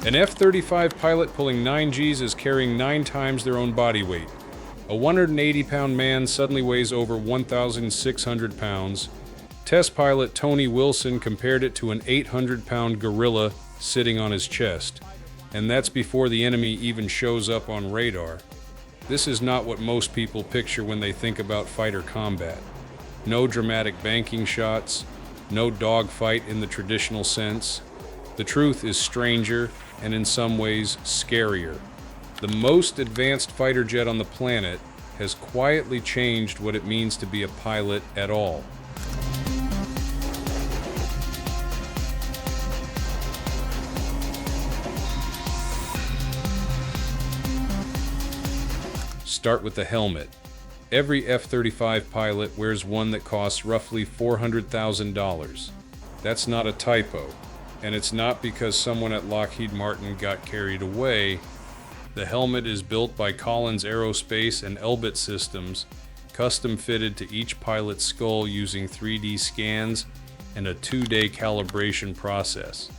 An F-35 pilot pulling 9 Gs is carrying 9 times their own body weight. A 180-pound man suddenly weighs over 1,600 pounds. Test pilot Tony Wilson compared it to an 800-pound gorilla sitting on his chest. And that's before the enemy even shows up on radar. This is not what most people picture when they think about fighter combat. No dramatic banking shots, no dogfight in the traditional sense. The truth is stranger and in some ways scarier. The most advanced fighter jet on the planet has quietly changed what it means to be a pilot at all. Start with the helmet. Every F-35 pilot wears one that costs roughly $400,000. That's not a typo, and it's not because someone at Lockheed Martin got carried away. The helmet is built by Collins Aerospace and Elbit Systems, custom fitted to each pilot's skull using 3D scans and a 2-day calibration process.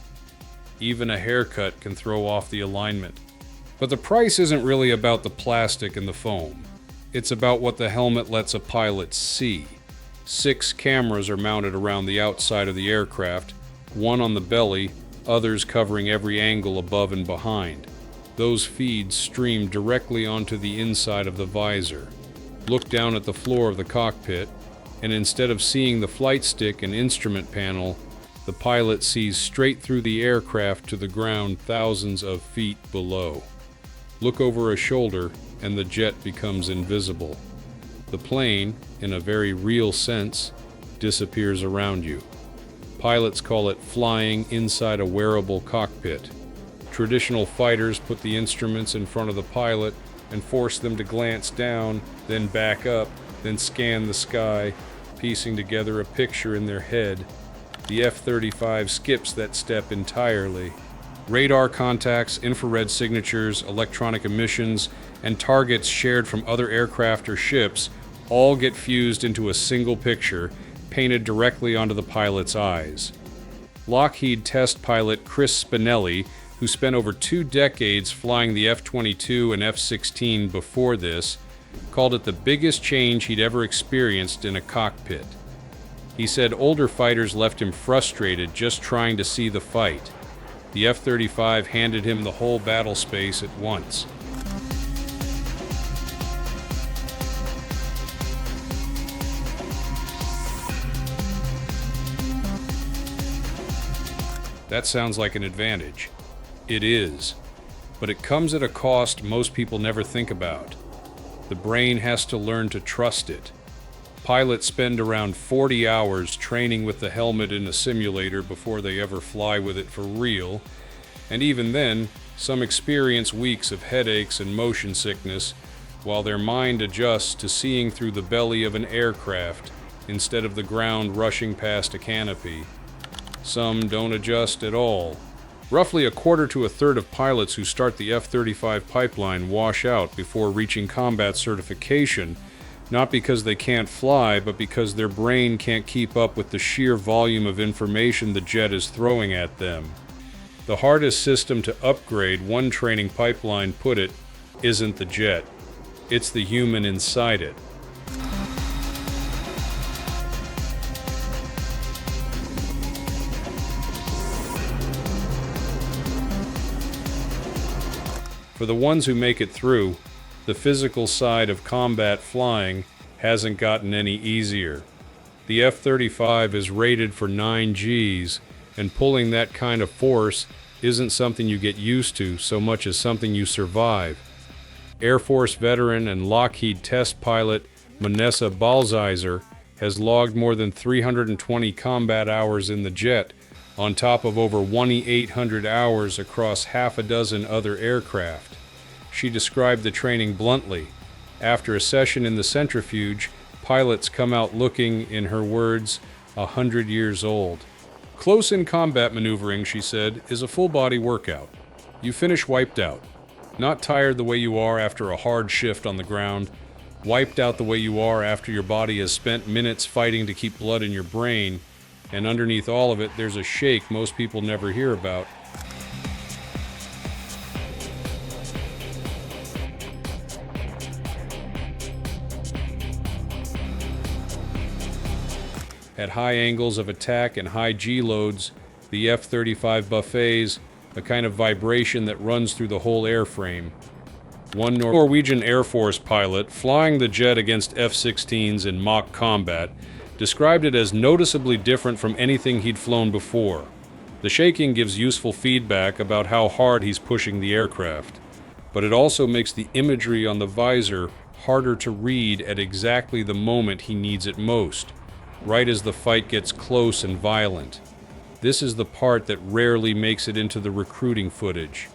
Even a haircut can throw off the alignment. But the price isn't really about the plastic and the foam. It's about what the helmet lets a pilot see. 6 cameras are mounted around the outside of the aircraft, one on the belly, others covering every angle above and behind. Those feeds stream directly onto the inside of the visor. Look down at the floor of the cockpit, and instead of seeing the flight stick and instrument panel, the pilot sees straight through the aircraft to the ground thousands of feet below. Look over a shoulder, and the jet becomes invisible. The plane, in a very real sense, disappears around you. Pilots call it flying inside a wearable cockpit. Traditional fighters put the instruments in front of the pilot and force them to glance down, then back up, then scan the sky, piecing together a picture in their head. The F-35 skips that step entirely. Radar contacts, infrared signatures, electronic emissions, and targets shared from other aircraft or ships all get fused into a single picture, painted directly onto the pilot's eyes. Lockheed test pilot Chris Spinelli, who spent over 2 decades flying the F-22 and F-16 before this, called it the biggest change he'd ever experienced in a cockpit. He said older fighters left him frustrated just trying to see the fight. The F-35 handed him the whole battle space at once. That sounds like an advantage. It is. But it comes at a cost most people never think about. The brain has to learn to trust it. Pilots spend around 40 hours training with the helmet in a simulator before they ever fly with it for real, and even then, some experience weeks of headaches and motion sickness while their mind adjusts to seeing through the belly of an aircraft instead of the ground rushing past a canopy. Some don't adjust at all. Roughly a quarter to a third of pilots who start the F-35 pipeline wash out before reaching combat certification, not because they can't fly, but because their brain can't keep up with the sheer volume of information the jet is throwing at them. The hardest system to upgrade, one training pipeline put it, isn't the jet. It's the human inside it. For the ones who make it through, the physical side of combat flying hasn't gotten any easier. The F-35 is rated for 9 Gs, and pulling that kind of force isn't something you get used to so much as something you survive. Air Force veteran and Lockheed test pilot Manessa Balzizer has logged more than 320 combat hours in the jet, on top of over 2,800 hours across half a dozen other aircraft. She described the training bluntly. After a session in the centrifuge, pilots come out looking, in her words, 100 years old. Close-in combat maneuvering, she said, is a full-body workout. You finish wiped out. Not tired the way you are after a hard shift on the ground, wiped out the way you are after your body has spent minutes fighting to keep blood in your brain, and underneath all of it, there's a shake most people never hear about. At high angles of attack and high G-loads, the F-35 buffets a kind of vibration that runs through the whole airframe. One Norwegian Air Force pilot flying the jet against F-16s in mock combat described it as noticeably different from anything he'd flown before. The shaking gives useful feedback about how hard he's pushing the aircraft, but it also makes the imagery on the visor harder to read at exactly the moment he needs it most, right as the fight gets close and violent. This is the part that rarely makes it into the recruiting footage.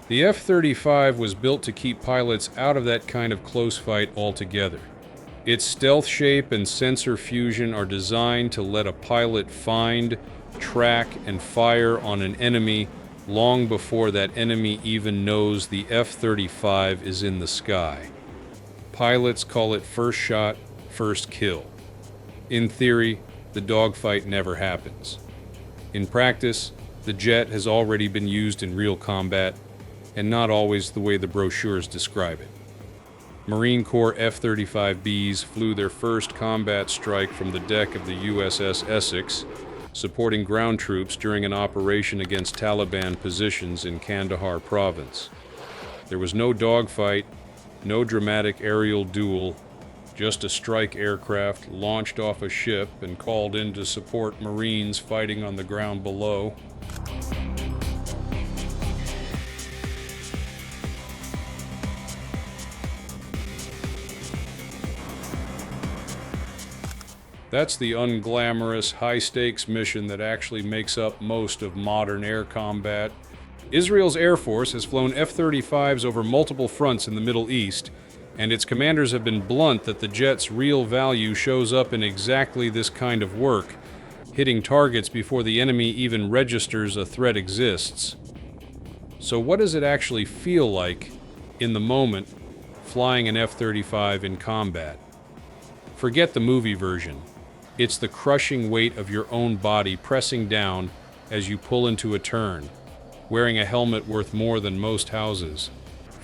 The F-35 was built to keep pilots out of that kind of close fight altogether. Its stealth shape and sensor fusion are designed to let a pilot find, track, and fire on an enemy long before that enemy even knows the F-35 is in the sky. Pilots call it first shot, first kill. In theory, the dogfight never happens. In practice, the jet has already been used in real combat, and not always the way the brochures describe it. Marine Corps F-35Bs flew their first combat strike from the deck of the USS Essex, supporting ground troops during an operation against Taliban positions in Kandahar province. There was no dogfight, no dramatic aerial duel, just a strike aircraft launched off a ship and called in to support Marines fighting on the ground below. That's the unglamorous, high-stakes mission that actually makes up most of modern air combat. Israel's Air Force has flown F-35s over multiple fronts in the Middle East, and its commanders have been blunt that the jet's real value shows up in exactly this kind of work, hitting targets before the enemy even registers a threat exists. So what does it actually feel like, in the moment, flying an F-35 in combat? Forget the movie version. It's the crushing weight of your own body pressing down as you pull into a turn, wearing a helmet worth more than most houses,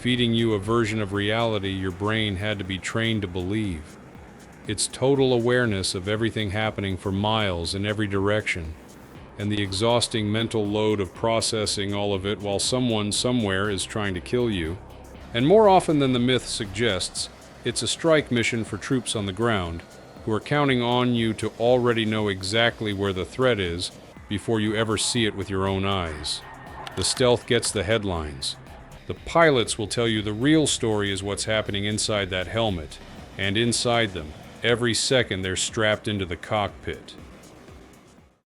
feeding you a version of reality your brain had to be trained to believe. It's total awareness of everything happening for miles in every direction, and the exhausting mental load of processing all of it while someone somewhere is trying to kill you. And more often than the myth suggests, it's a strike mission for troops on the ground, who are counting on you to already know exactly where the threat is before you ever see it with your own eyes. The stealth gets the headlines. The pilots will tell you the real story is what's happening inside that helmet, and inside them, every second they're strapped into the cockpit.